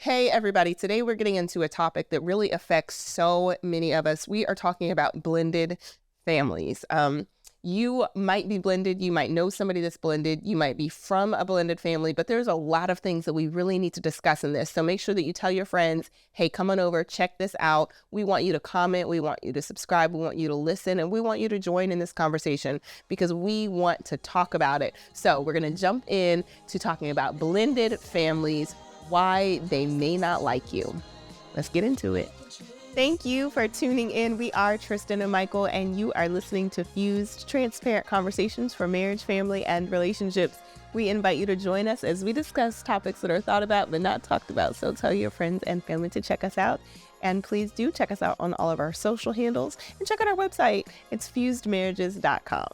Hey, everybody. Today we're getting into a topic that really affects so many of us. We are talking about blended families. You might be blended. You might know somebody that's blended. You might be from a blended family, but there's a lot of things that we really need to discuss in this. So make sure that you tell your friends, hey, come on over, check this out. We want you to comment. We want you to subscribe. We want you to listen, and we want you to join in this conversation because we want to talk about it. So we're going to jump in to talking about blended families, why they may not like you. Let's get into it. Thank you for tuning in. We are Tristin and Michael, and you are listening to Fused, transparent conversations for marriage, family, and relationships. We invite you to join us as we discuss topics that are thought about but not talked about. So tell your friends and family to check us out. And please do check us out on all of our social handles and check out our website. It's fusedmarriages.com.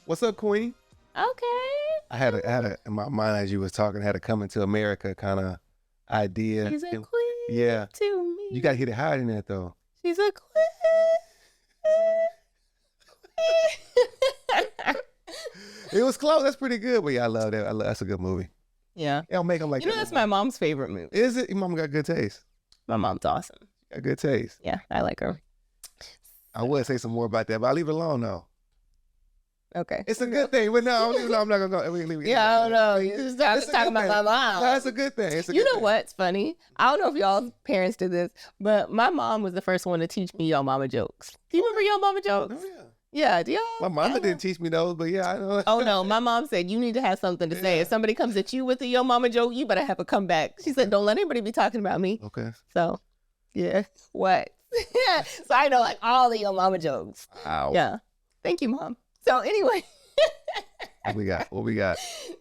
What's up, Queen? Okay. I had in my mind as you was talking, I had a coming to America kind of idea. She's a queen yeah. to me. You got to hit it higher than that, though. She's a queen. It was close. That's pretty good. But yeah, I love that. That's a good movie. Yeah. It'll make them like that. That's my mom's favorite movie. Is it? Your mom got good taste. My mom's awesome. Got good taste. Yeah, I like her. I would say some more about that, but I'll leave it alone, though. Okay. It's a good thing, but no, I'm not gonna go. Leave it. Yeah, I don't know. You just talking about my mom. No, that's a good thing. It's a you good know thing. what's funny? I don't know if y'all's parents did this, but my mom was the first one to teach me Yo Mama jokes. Do you remember Yo Mama jokes? Oh, yeah. Yeah, do y'all? My mama didn't teach me those, but yeah, I know. Oh no, my mom said you need to have something to say. If somebody comes at you with a Yo Mama joke, you better have a comeback. She said, don't let anybody be talking about me. Okay. So, yeah. What? So I know like all the Yo Mama jokes. Wow. Yeah. Thank you, Mom. So anyway. What we got?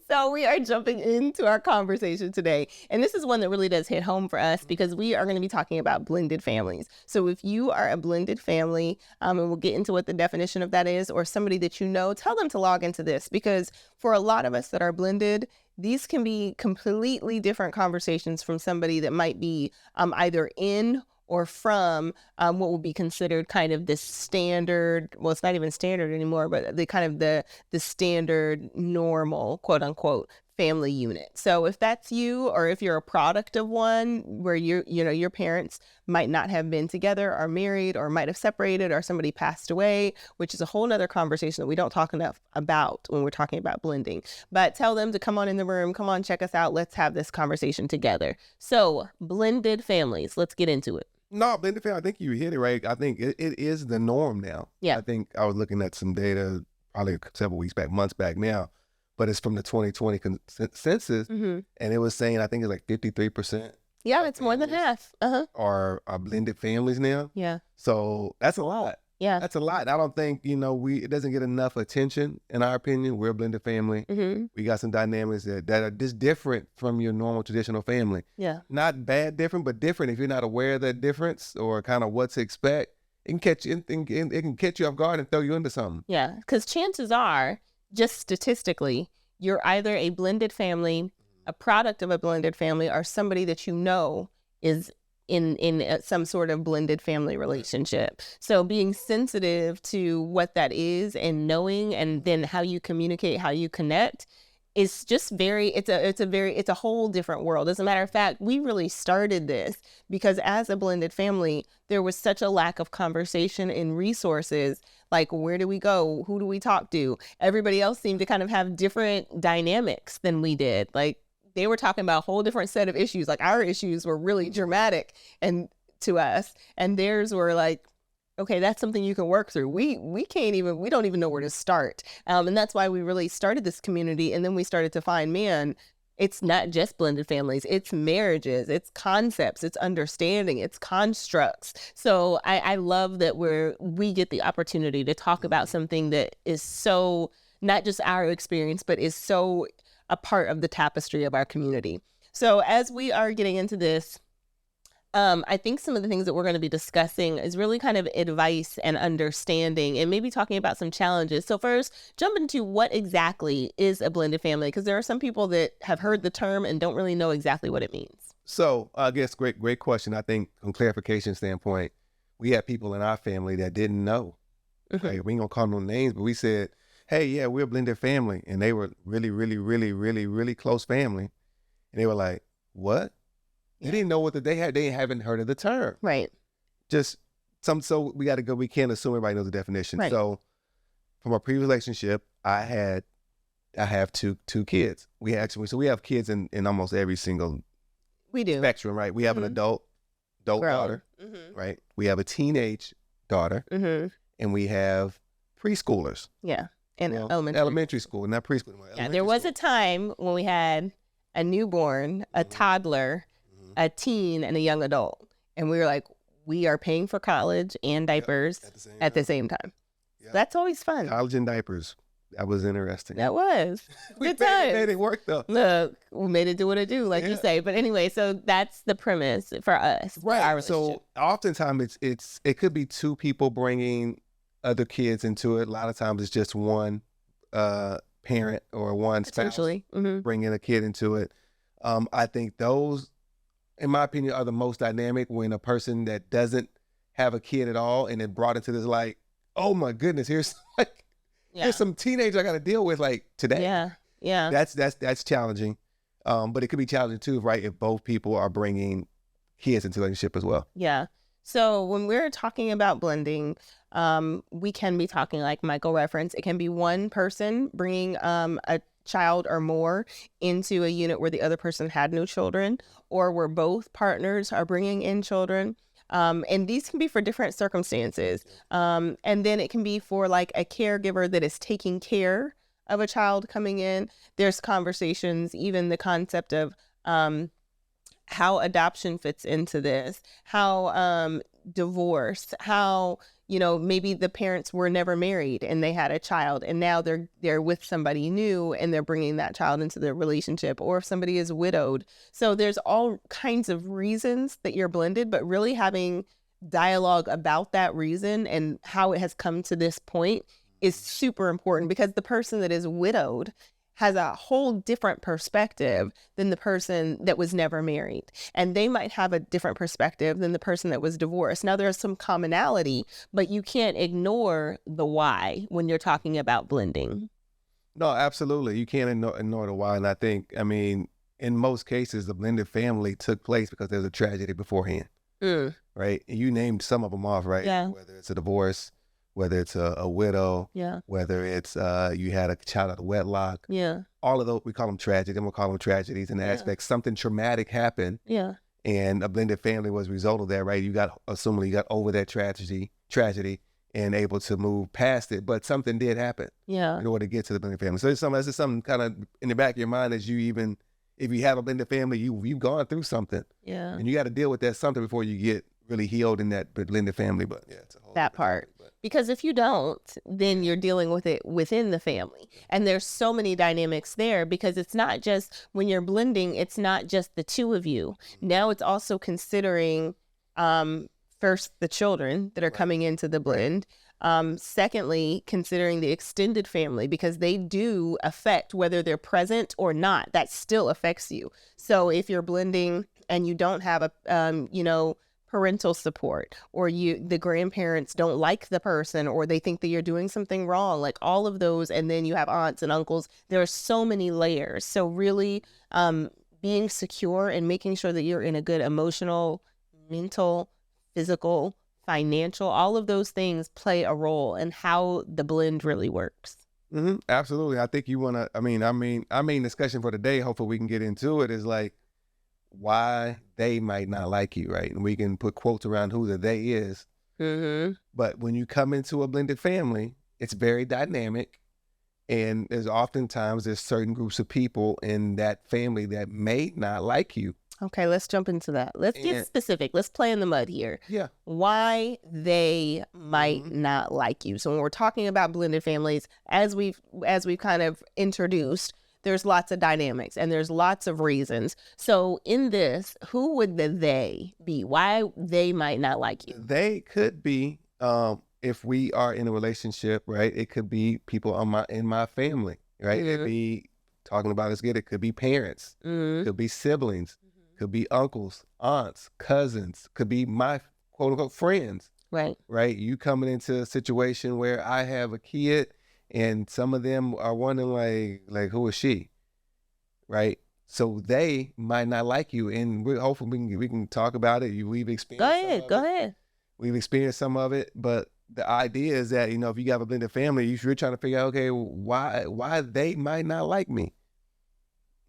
So we are jumping into our conversation today. And this is one that really does hit home for us because we are going to be talking about blended families. So if you are a blended family, and we'll get into what the definition of that is, or somebody that you know, tell them to log into this because for a lot of us that are blended, these can be completely different conversations from somebody that might be either in or from what would be considered kind of this standard, well, it's not even standard anymore, but the kind of the standard normal, quote unquote, family unit. So if that's you, or if you're a product of one where your parents might not have been together or married or might have separated or somebody passed away, which is a whole nother conversation that we don't talk enough about when we're talking about blending. But tell them to come on in the room, come on, check us out. Let's have this conversation together. So blended families, let's get into it. No, blended family, I think you hit it right. I think it is the norm now. Yeah. I think I was looking at some data probably several weeks back, months back now, but it's from the 2020 census, and it was saying, I think it's like 53%. Yeah, it's more than half. Are blended families now. Yeah. So that's a lot. Yeah. That's a lot. I don't think, it doesn't get enough attention, in our opinion. We're a blended family. We got some dynamics that are just different from your normal traditional family. Yeah. Not bad different, but different. If you're not aware of that difference or kind of what to expect, it can catch you, it can catch you off guard and throw you into something. Yeah, because chances are, just statistically, you're either a blended family, a product of a blended family, or somebody that you know is in some sort of blended family relationship. So being sensitive to what that is and knowing, and then how you communicate, how you connect, is just it's a whole different world. As a matter of fact, we really started this because as a blended family, there was such a lack of conversation and resources. Like, where do we go? Who do we talk to? Everybody else seemed to kind of have different dynamics than we did. Like, they were talking about a whole different set of issues. Like, our issues were really dramatic and to us, and theirs were like, okay, that's something you can work through. We don't even know where to start. And that's why we really started this community. And then we started to find, man, it's not just blended families, it's marriages, it's concepts, it's understanding, it's constructs. So I love that we get the opportunity to talk about something that is so not just our experience, but is so a part of the tapestry of our community. So as we are getting into this, I think some of the things that we're going to be discussing is really kind of advice and understanding and maybe talking about some challenges. So first, jump into what exactly is a blended family, because there are some people that have heard the term and don't really know exactly what it means. So I guess great question. I think from clarification standpoint, we had people in our family that didn't know. Like, we ain't gonna call no names, but we said, hey, yeah, we're a blended family. And they were really, really, really, really, really close family. And they were like, what? They didn't know what they had. They haven't heard of the term. Right. Just so we got to go. We can't assume everybody knows the definition. Right. So from a previous relationship, I have two kids. We have kids in almost every single We do. spectrum, right? We have an adult Grown. daughter, right? We have a teenage daughter, and we have preschoolers. Yeah. And elementary school, not preschool. Yeah, there was a time when we had a newborn, a toddler, a teen, and a young adult. And we were like, we are paying for college and diapers at the same time. Yep. That's always fun. College and diapers. That was interesting. That was. Good time. Made it work, though. Look, we made it do what it do, like you say. But anyway, so that's the premise for us. Right. So oftentimes it could be two people bringing other kids into it. A lot of times it's just one parent or one spouse bringing a kid into it. I think those, in my opinion, are the most dynamic when a person that doesn't have a kid at all and then brought into this, like, oh my goodness, here's some teenager I got to deal with like today. Yeah. That's challenging. But it could be challenging too, right? If both people are bringing kids into the relationship as well. Yeah. So when we're talking about blending, we can be talking, like Michael referenced, it can be one person bringing a child or more into a unit where the other person had no children, or where both partners are bringing in children. And these can be for different circumstances. And then it can be for like a caregiver that is taking care of a child coming in. There's conversations, even the concept of how adoption fits into this, how divorce, how, maybe the parents were never married and they had a child and now they're with somebody new and they're bringing that child into their relationship, or if somebody is widowed. So there's all kinds of reasons that you're blended, but really having dialogue about that reason and how it has come to this point is super important, because the person that is widowed has a whole different perspective than the person that was never married. And they might have a different perspective than the person that was divorced. Now, there's some commonality, but you can't ignore the why when you're talking about blending. No, absolutely. You can't ignore the why. And I think, in most cases, the blended family took place because there's a tragedy beforehand, right? And you named some of them off, right? Yeah. Whether it's a divorce, whether it's a widow, whether it's you had a child out of wedlock, all of those, we call them tragedies, and we'll call them tragedies in the aspect something traumatic happened, and a blended family was a result of that, right? You got over that tragedy and able to move past it, but something did happen in order to get to the blended family. So it's something kind of in the back of your mind, as you even, if you have a blended family, you've gone through something, and you got to deal with that something before you get really healed in that blended family. But it's a whole that part. Because if you don't, then you're dealing with it within the family. And there's so many dynamics there, because it's not just, when you're blending, it's not just the two of you. Now it's also considering first the children that are coming into the blend. Secondly, considering the extended family, because they do affect whether they're present or not. That still affects you. So if you're blending and you don't have a, parental support, or the grandparents don't like the person, or they think that you're doing something wrong, like all of those, and then you have aunts and uncles, there are so many layers. So really being secure and making sure that you're in a good emotional, mental, physical, financial, all of those things play a role in how the blend really works. Absolutely. I think you want to, our main discussion for today, hopefully we can get into it, is like why they might not like you, right? And we can put quotes around who the they is. But when you come into a blended family, it's very dynamic, and there's certain groups of people in that family that may not like you. Okay, let's jump into that. Let's get specific. Let's play in the mud here. Yeah. Why they might not like you. So when we're talking about blended families, as we've kind of introduced, there's lots of dynamics and there's lots of reasons. So in this, who would the they be? Why they might not like you? They could be, if we are in a relationship, right? It could be people in my family, right? It could be, talking about it could be parents, could be siblings, could be uncles, aunts, cousins, could be my quote unquote friends. Right. You coming into a situation where I have a kid, and some of them are wondering like who is she? Right. So they might not like you, and hopefully we can talk about it. We've experienced. Go ahead. We've experienced some of it, but the idea is that, you know, if you have a blended family, you're trying to figure out, okay, why they might not like me,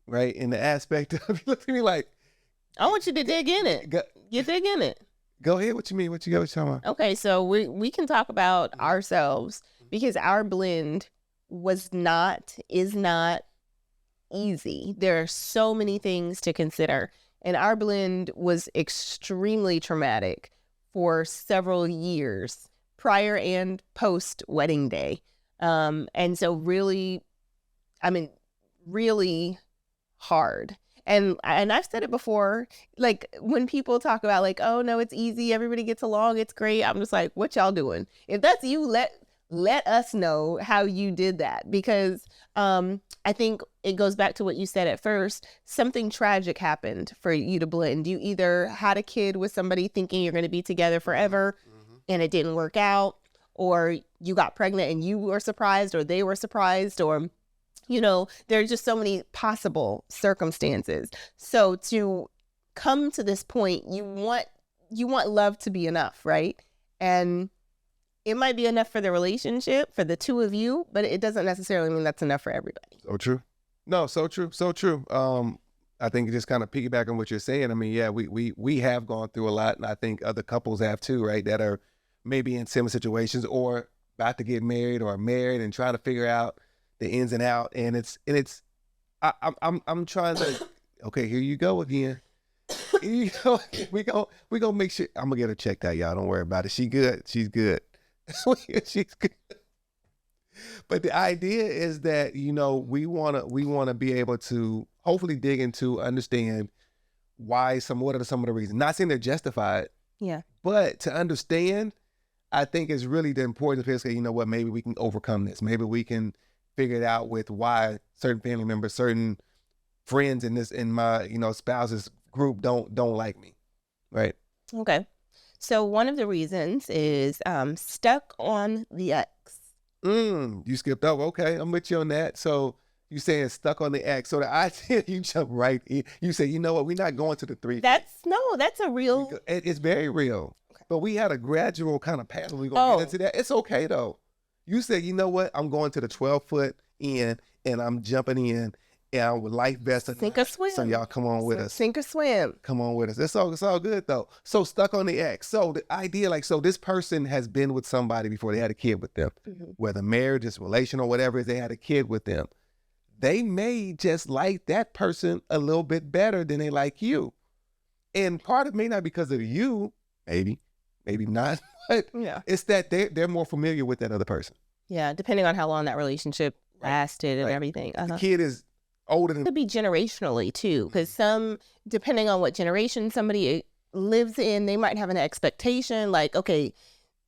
right? In the aspect of, you look at me like, I want you to dig in it. You dig in it. Go ahead. What you mean? What you talking about? Okay, so we can talk about ourselves, because our blend is not easy. There are so many things to consider, and our blend was extremely traumatic for several years prior and post wedding day. And so really hard. And I've said it before, like when people talk about like, oh no, it's easy, everybody gets along, it's great. I'm just like, what y'all doing? If that's you, let us know how you did that, because I think it goes back to what you said at first. Something tragic happened for you to blend. You either had a kid with somebody thinking you're going to be together forever, and it didn't work out, or you got pregnant and you were surprised, or they were surprised, or, you know, there's just so many possible circumstances. So to come to this point, you want love to be enough, right? And it might be enough for the relationship, for the two of you, but it doesn't necessarily mean that's enough for everybody. So true. No, so true. So true. I think just kind of piggyback on what you're saying. I mean, yeah, we have gone through a lot, and I think other couples have too, right? That are maybe in similar situations or about to get married or married and trying to figure out the ins and out. And I'm trying to, okay, here you go again. Here you go. We gonna make sure I'm gonna get her checked out, y'all. Don't worry about it. She's good. She's good. She's good. But the idea is that, you know, we wanna be able to hopefully dig into, understand what are some of the reasons. Not saying they're justified. Yeah. But to understand, I think it's really the importance of saying, you know what, maybe we can overcome this. Maybe we can figure it out with why certain family members, certain friends in my, you know, spouse's group don't like me. Right. Okay. So one of the reasons is stuck on the ex. You skipped over. Okay, I'm with you on that. So you saying stuck on the ex. So the idea, you jump right in. You say, you know what, we're not going to the 3. That's a real. It's very real. Okay. But we had a gradual kind of path. We're going to get into that. It's okay though. You say, you know what, I'm going to the 12-foot in, and I'm jumping in, and with life vest. Sink or swim. So y'all come on with us. Sink or swim. Come on with us. It's all good though. So stuck on the ex. So the idea, like, so this person has been with somebody before, they had a kid with them, whether marriage is relational, whatever it is, they had a kid with them. They may just like that person a little bit better than they like you. And part of it may not because of you, maybe not, but it's that they're more familiar with that other person. Yeah, depending on how long that relationship lasted and everything. The kid is older than. It could be generationally too, because depending on what generation somebody lives in, they might have an expectation like, okay,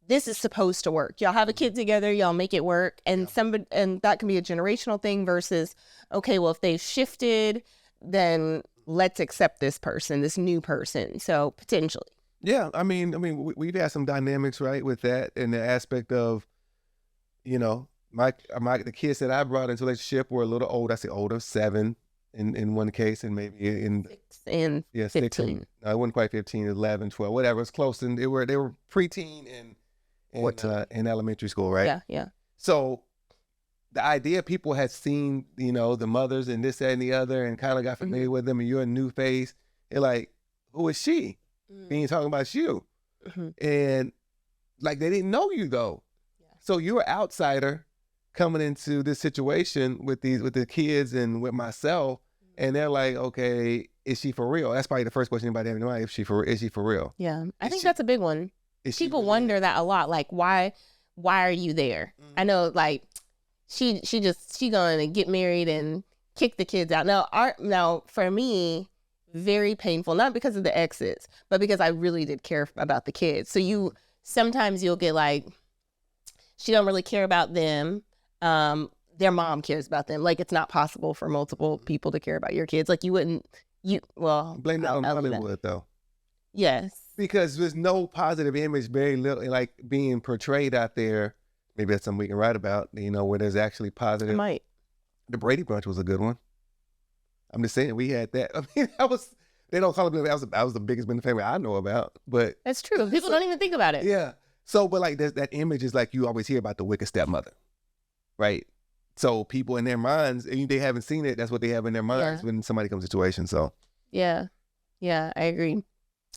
this is supposed to work. Y'all have a kid together, y'all make it work. And and that can be a generational thing versus, okay, well, if they've shifted, then let's accept this person, this new person. So potentially. Yeah, I mean, we've had some dynamics, right, with that, in the aspect of, you know, the kids that I brought into a relationship were a little old. I say older, 7 in one case, and maybe in 6 and 15. 16. No, it wasn't quite 15, 11, 12, whatever. It's close, and they were preteen and in elementary school, right? Yeah. So the idea, people had seen, you know, the mothers and this, that, and the other, and kind of got familiar with them, and you're a new face. They're like, who is she? We ain't talking about you. And like, they didn't know you though. So you're an outsider coming into this situation with the kids and with myself, and they're like, okay, is she for real? That's probably the first question anybody have in mind. Is she for real? Yeah, I think that's a big one. People wonder that a lot. Like, why are you there? I know, like, she gonna get married and kick the kids out. Now for me, very painful, not because of the exes, but because I really did care about the kids. So sometimes you'll get like, she don't really care about them. Their mom cares about them. Like, it's not possible for multiple people to care about your kids. Like, blame that on Hollywood though. Yes. Because there's no positive image, very little, like, being portrayed out there. Maybe that's something we can write about, you know, where there's actually positive. I might. The Brady Bunch was a good one. I'm just saying we had that. I mean, they don't call it, that was the biggest blended family I know about, but. That's true. People don't even think about it. Yeah. So, but like that image is like, you always hear about the wicked stepmother, right? So people in their minds, and they haven't seen it, that's what they have in their minds when somebody comes to situation. So. Yeah. Yeah, I agree.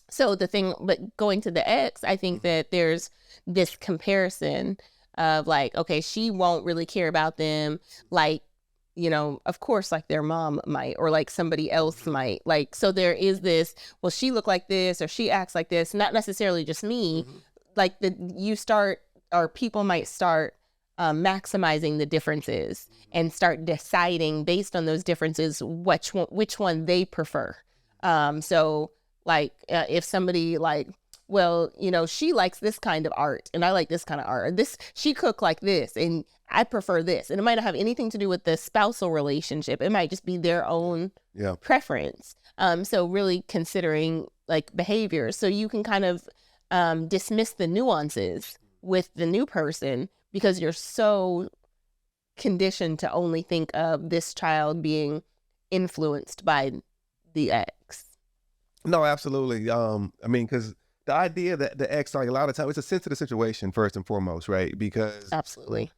So the thing, but going to the ex, I think that there's this comparison of like, okay, she won't really care about them. Like, you know, of course, like their mom might, or like somebody else might. Like, so there is this, well, she look like this, or she acts like this, not necessarily just me. Like or people might start maximizing the differences and start deciding based on those differences which one they prefer. So like if somebody like, well, you know, she likes this kind of art and I like this kind of art. She cook like this and I prefer this. And it might not have anything to do with the spousal relationship. It might just be their own preference. So really considering like behavior. So you can kind of dismiss the nuances with the new person because you're so conditioned to only think of this child being influenced by the ex. No, absolutely. I mean, because the idea that the ex, like a lot of times, it's a sensitive situation first and foremost, right? Because absolutely,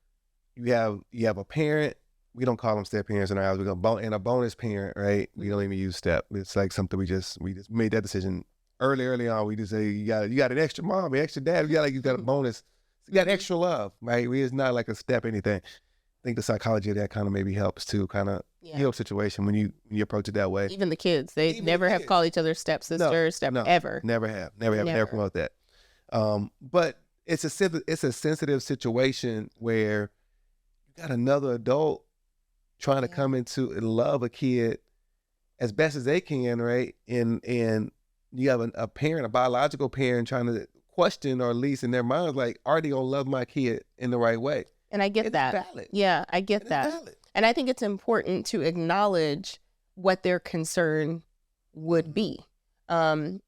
you have a parent. We don't call them step parents in our house. We go and a bonus parent, right? We don't even use step. It's like something we just made that decision early on. We just say you got an extra mom, an extra dad. You got a bonus. You got extra love, right? It's not like a step anything. I think the psychology of that kind of maybe helps to kind of heal situation when you approach it that way. Even the kids, they never have called each other stepsisters, ever. Never have. Never promote that. But it's a sensitive situation where you got another adult trying to come into and love a kid as best as they can, right? And you have a parent, a biological parent, trying to question, or at least in their minds, like, are they gonna love my kid in the right way? And I get that. Valid. Yeah, I get that. And I think it's important to acknowledge what their concern would be. I,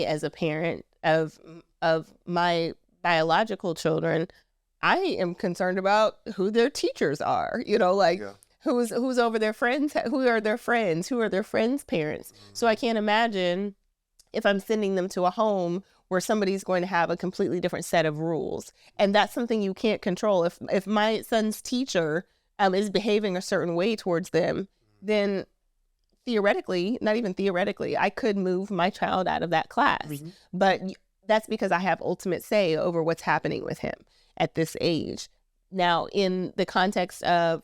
as a parent of my biological children, I am concerned about who their teachers are, you know, like who's over their friends, who are their friends parents. So I can't imagine if I'm sending them to a home where somebody's going to have a completely different set of rules. And that's something you can't control. If my son's teacher is behaving a certain way towards them, then theoretically, not even theoretically, I could move my child out of that class. But that's because I have ultimate say over what's happening with him at this age. Now, in the context of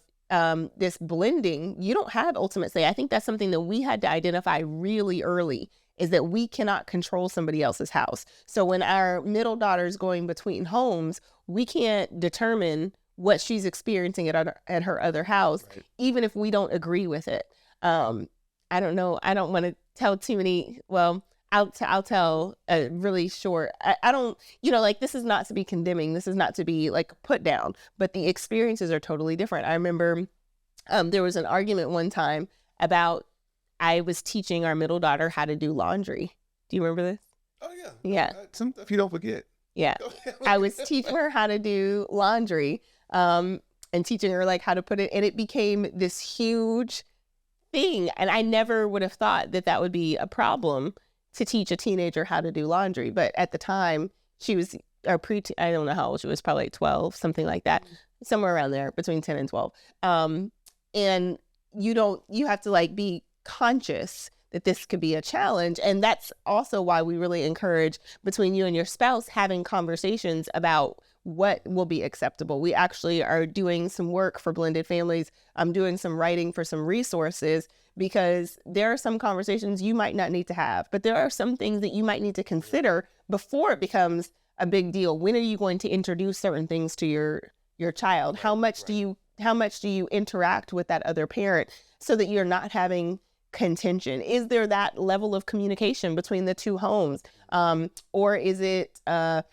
this blending, you don't have ultimate say. I think that's something that we had to identify really early, is that we cannot control somebody else's house. So when our middle daughter's going between homes, we can't determine what she's experiencing at her other house, even if we don't agree with it. I don't know. I don't want to tell too many. Well, I'll tell a really short. I don't, you know, like, this is not to be condemning. This is not to be like put down, but the experiences are totally different. I remember there was an argument one time about, I was teaching our middle daughter how to do laundry. Do you remember this? Oh, yeah. Yeah. Some stuff you don't forget. Yeah. I was teaching her how to do laundry and teaching her like how to put it. And it became this huge thing. And I never would have thought that would be a problem to teach a teenager how to do laundry. But at the time, she was I don't know how old she was, probably like 12, something like that, somewhere around there, between 10 and 12. And you have to like be conscious that this could be a challenge. And that's also why we really encourage, between you and your spouse, having conversations about what will be acceptable. We actually are doing some work for blended families. I'm doing some writing for some resources, because there are some conversations you might not need to have, but there are some things that you might need to consider before it becomes a big deal. When are you going to introduce certain things to your child? How much do you interact with that other parent so that you're not having contention? Is there that level of communication between the two homes? Or is it, does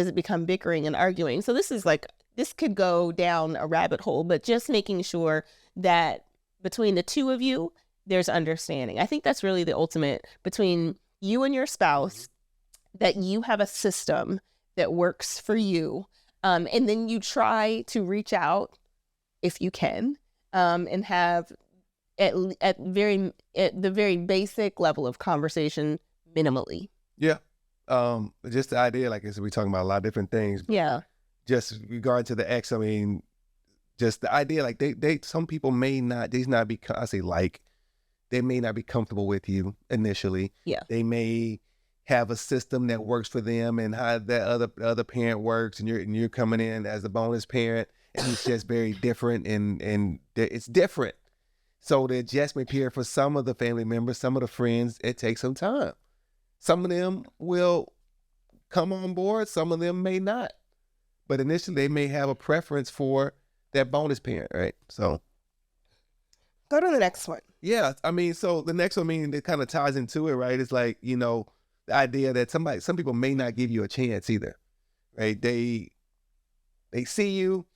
it become bickering and arguing? So this could go down a rabbit hole, but just making sure that between the two of you, there's understanding. I think that's really the ultimate, between you and your spouse, that you have a system that works for you. And then you try to reach out if you can, and have at the very basic level of conversation minimally. Yeah. Just the idea, like I said, we're talking about a lot of different things. Yeah. Just regard to the ex, I mean, just the idea, like some people may not, they may not be comfortable with you initially. Yeah. They may have a system that works for them and how that other parent works, and you're coming in as a bonus parent, and it's just very different, and it's different. So the adjustment period for some of the family members, some of the friends, it takes some time. Some of them will come on board, some of them may not. But initially they may have a preference for that bonus parent, right? So go to the next one. Yeah, I mean, so the next one, I mean, it kind of ties into it, right? It's like, you know, the idea that some people may not give you a chance either, right? They see you,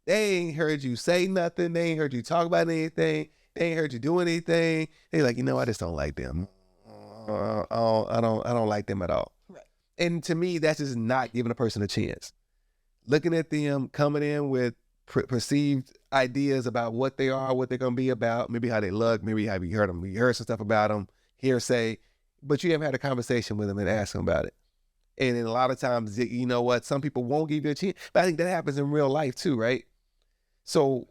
they ain't heard you say nothing, they ain't heard you talk about anything, they ain't heard you do anything. They like, you know, I just don't like them. I don't like them at all. Right. And to me, that's just not giving a person a chance. Looking at them, coming in with perceived ideas about what they are, what they're going to be about, maybe how they look, maybe have you heard them, you heard some stuff about them, hearsay, but you haven't had a conversation with them and asked them about it. And then a lot of times, you know what, some people won't give you a chance, but I think that happens in real life too, right? So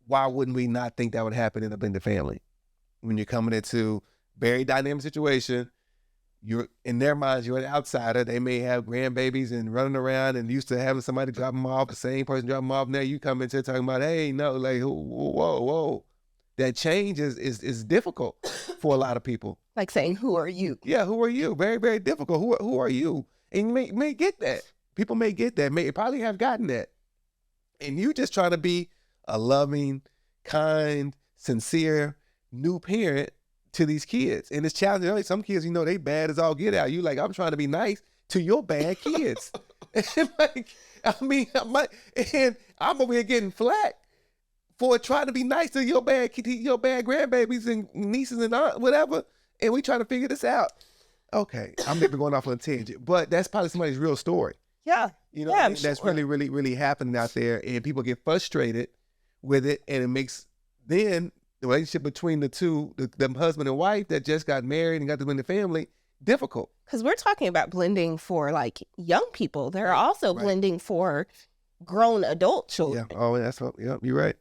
why wouldn't we not think that would happen in a blended family? When you're coming into very dynamic situation, you're in their minds, you're an outsider. They may have grandbabies and running around and used to having somebody drop them off, the same person drop them off. Now you come into talking about, hey, no, like, whoa. That change is difficult for a lot of people. Like saying, who are you? Yeah, who are you? Very, very difficult. Who are you? And you may get that. People may get that, may probably have gotten that. And you just trying to be a loving, kind, sincere, new parent to these kids. And it's challenging. Some kids, you know, they bad as all get out. You like, I'm trying to be nice to your bad kids. And like, I mean, and I'm over here getting flack for trying to be nice to your bad grandbabies and nieces and aunt, whatever. And we trying to figure this out. Okay, I'm maybe going off on a tangent, but that's probably somebody's real story. Yeah. You know, that's really, really, really happening out there. And people get frustrated with it. And it makes then the relationship between the two, the husband and wife that just got married and got to be in the family, difficult. Because we're talking about blending for like young people. They're also blending for grown adult children. Yeah. Oh, that's what. Yeah. You're right.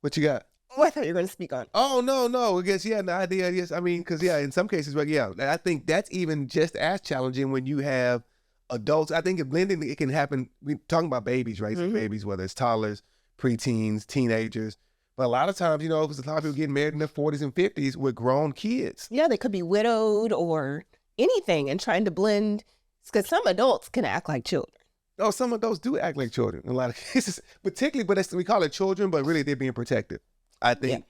What you got? Oh, I thought you were going to speak on. Oh no. I guess the idea. Yes, I mean, because in some cases, but I think that's even just as challenging when you have adults. I think if blending, it can happen. We're talking about babies, right? Mm-hmm. So babies, whether it's toddlers, preteens, teenagers. But a lot of times, you know, there's a lot of people getting married in their 40s and 50s with grown kids. Yeah, they could be widowed or anything and trying to blend. Because some adults can act like children. Oh, some adults do act like children in a lot of cases, particularly, but we call it children, but really they're being protective. I think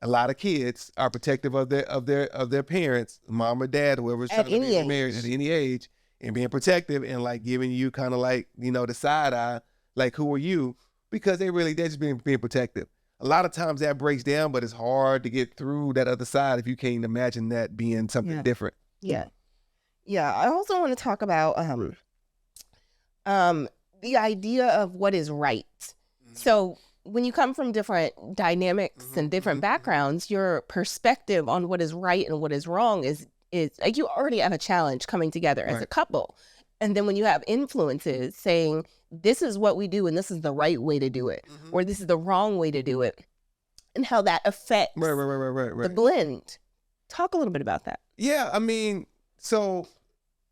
a lot of kids are protective of their parents, mom or dad, whoever's trying to get married at any age, and being protective and like giving you kind of like, you know, the side eye, like, who are you? Because they're just being protective. A lot of times that breaks down, but it's hard to get through that other side if you can't imagine that being something different. Yeah. Yeah. I also want to talk about the idea of what is right. So when you come from different dynamics and different backgrounds, your perspective on what is right and what is wrong is like you already have a challenge coming together as a couple. And then when you have influences saying, this is what we do and this is the right way to do it, or this is the wrong way to do it, and how that affects the blend. Talk a little bit about that. Yeah, I mean, so,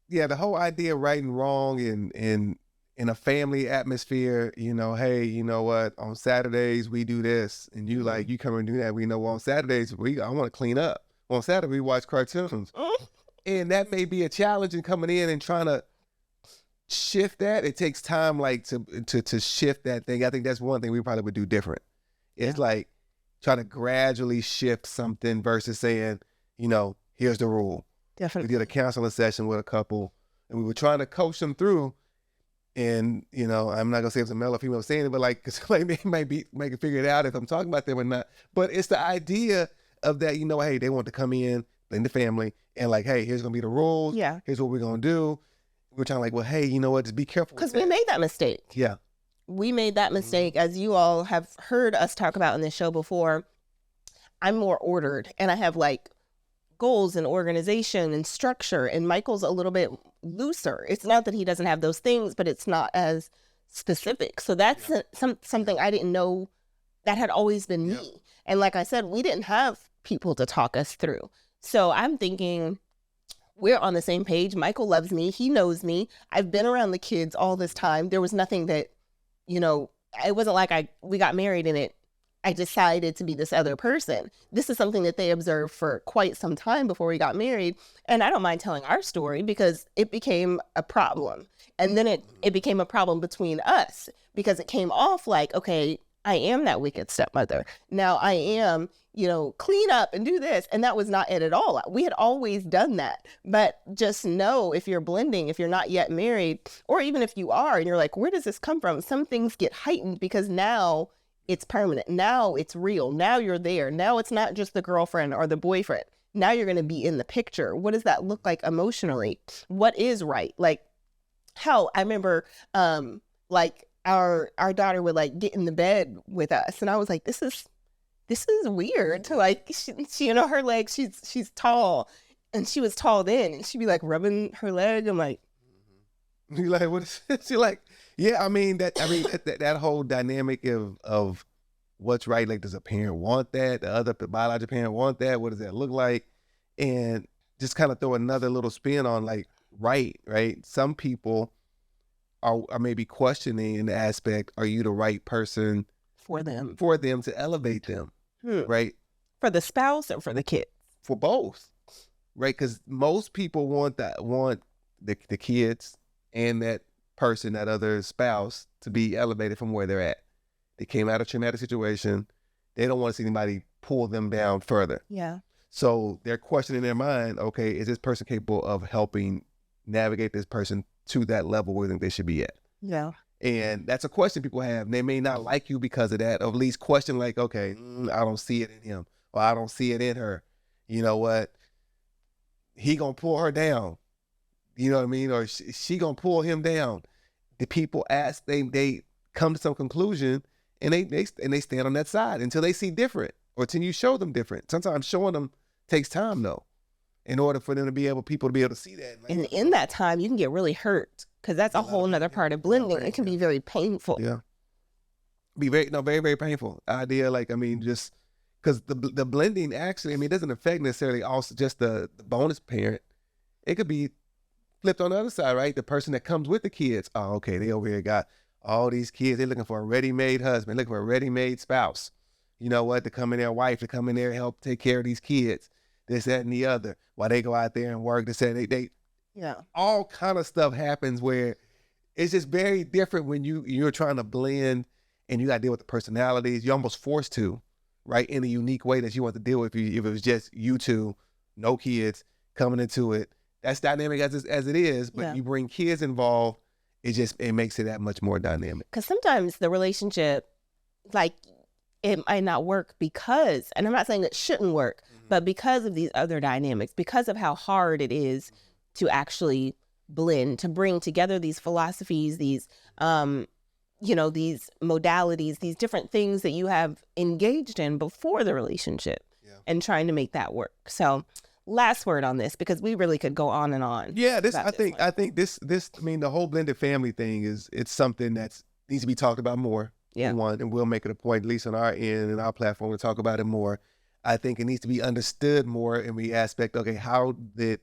the whole idea of right and wrong in a family atmosphere, you know, hey, you know what, on Saturdays we do this, and you like, you come and do that. We know on Saturdays, I want to clean up. On Saturday, we watch cartoons. And that may be a challenge in coming in and trying to shift that. It takes time, like, to shift that thing. I think that's one thing we probably would do different. It's like trying to gradually shift something versus saying, you know, here's the rule. Definitely. We did a counseling session with a couple, and we were trying to coach them through. And, you know, I'm not gonna say if it's a male or female saying it, but like, cause like they might figure it out if I'm talking about them or not. But it's the idea of that, you know, hey, they want to come in the family and like, hey, here's gonna be the rules. Yeah. Here's what we're gonna do. We're trying to like, well, hey, you know what, just be careful. Because we made that mistake. Yeah. we made that mistake, as you all have heard us talk about in this show before. I'm more ordered, and I have like goals and organization and structure, and Michael's a little bit looser. It's not that he doesn't have those things, but it's not as specific. So that's something I didn't know that had always been me. And like I said, we didn't have people to talk us through. So I'm thinking we're on the same page. Michael loves me. He knows me. I've been around the kids all this time. There was nothing that, it wasn't like we got married and I decided to be this other person. This is something that they observed for quite some time before we got married. And I don't mind telling our story because it became a problem. And then it became a problem between us because it came off like, okay, I am that wicked stepmother. Now I am, clean up and do this. And that was not it at all. We had always done that. But just know, if you're blending, if you're not yet married, or even if you are and you're like, where does this come from? Some things get heightened because now it's permanent. Now it's real. Now you're there. Now it's not just the girlfriend or the boyfriend. Now you're going to be in the picture. What does that look like emotionally? What is right? Like, hell, I remember like our daughter would like get in the bed with us, and I was like, this is weird. To like, she her legs, she's tall, and she was tall then, and she'd be like rubbing her leg. I'm like, you like, what is it? She like, yeah, that whole dynamic of what's right. Like, does a parent want that? The other biological parent want that? What does that look like? And just kind of throw another little spin on like, right? Some people are maybe questioning in the aspect, are you the right person for them to elevate them, right? For the spouse or for the kid? For both, right? Because most people want the kids and that person, that other spouse, to be elevated from where they're at. They came out of a traumatic situation. They don't want to see anybody pull them down further. Yeah. So they're questioning in their mind, okay, is this person capable of helping navigate this person to that level where they think they should be at? Yeah. And that's a question people have. They may not like you because of that, or at least question like, okay, I don't see it in him, or I don't see it in her. You know what? He gonna pull her down. You know what I mean? Or she gonna pull him down. The people ask, they come to some conclusion, and they stand on that side until they see different, or until you show them different. Sometimes showing them takes time though, in order for them to be able, people to be able to see that. And in that time, you can get really hurt because that's a whole nother part of blending. It can be very painful. Yeah. Be very, very painful. Idea, like, just because the blending actually, it doesn't affect necessarily also just the bonus parent. It could be flipped on the other side, right? The person that comes with the kids. Oh, okay, they over here got all these kids. They're looking for a ready-made husband, looking for a ready-made spouse. You know what? To come in there, wife, to come in there, help take care of these kids. This, that, and the other. While they go out there and work, they all kind of stuff happens where it's just very different when you're trying to blend and you got to deal with the personalities. You're almost forced to, right, in a unique way that you want to deal with. If it was just you two, no kids coming into it, that's dynamic as it is. But you bring kids involved, it makes it that much more dynamic. Because sometimes the relationship, like, it might not work because, and I'm not saying it shouldn't work, but because of these other dynamics, because of how hard it is to actually blend, to bring together these philosophies, these, these modalities, these different things that you have engaged in before the relationship, and trying to make that work. So last word on this, because we really could go on and on. Yeah, I think the whole blended family thing it's something that needs to be talked about more. Yeah. And we'll make it a point, at least on our end and our platform, to talk about it more. I think it needs to be understood more in the aspect, okay, how did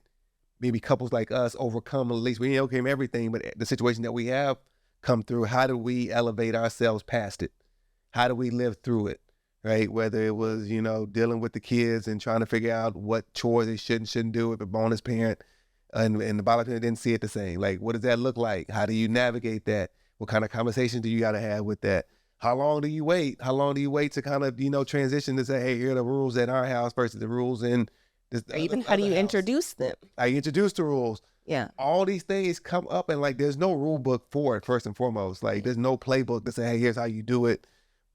maybe couples like us overcome, at least we ain't overcame everything, but the situation that we have come through, how do we elevate ourselves past it? How do we live through it, right? Whether it was, dealing with the kids and trying to figure out what chores they should and shouldn't do with a bonus parent, and the biological parent didn't see it the same. Like, what does that look like? How do you navigate that? What kind of conversations do you got to have with that? How long do you wait? How long do you wait to kind of, transition to say, hey, here are the rules at our house versus the rules in this or even how do you introduce them? How you introduce the rules. Yeah. All these things come up, and like, there's no rule book for it, first and foremost. Like, there's no playbook to say, hey, here's how you do it.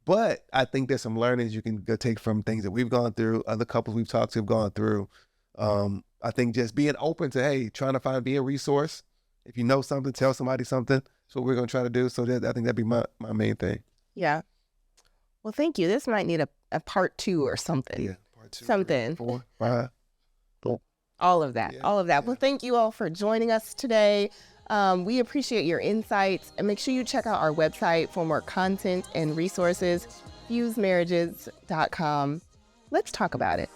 But I think there's some learnings you can go take from things that we've gone through, other couples we've talked to have gone through. I think just being open to, hey, trying to be a resource. If you know something, tell somebody something. So we're going to try to do. So I think that'd be my main thing. Yeah. Well, thank you. This might need a part 2 or something. Yeah, part 2. Something. 3, 4, 5. All of that. All of that. Well, thank you all for joining us today. We appreciate your insights, and make sure you check out our website for more content and resources, fusemarriages.com. Let's talk about it.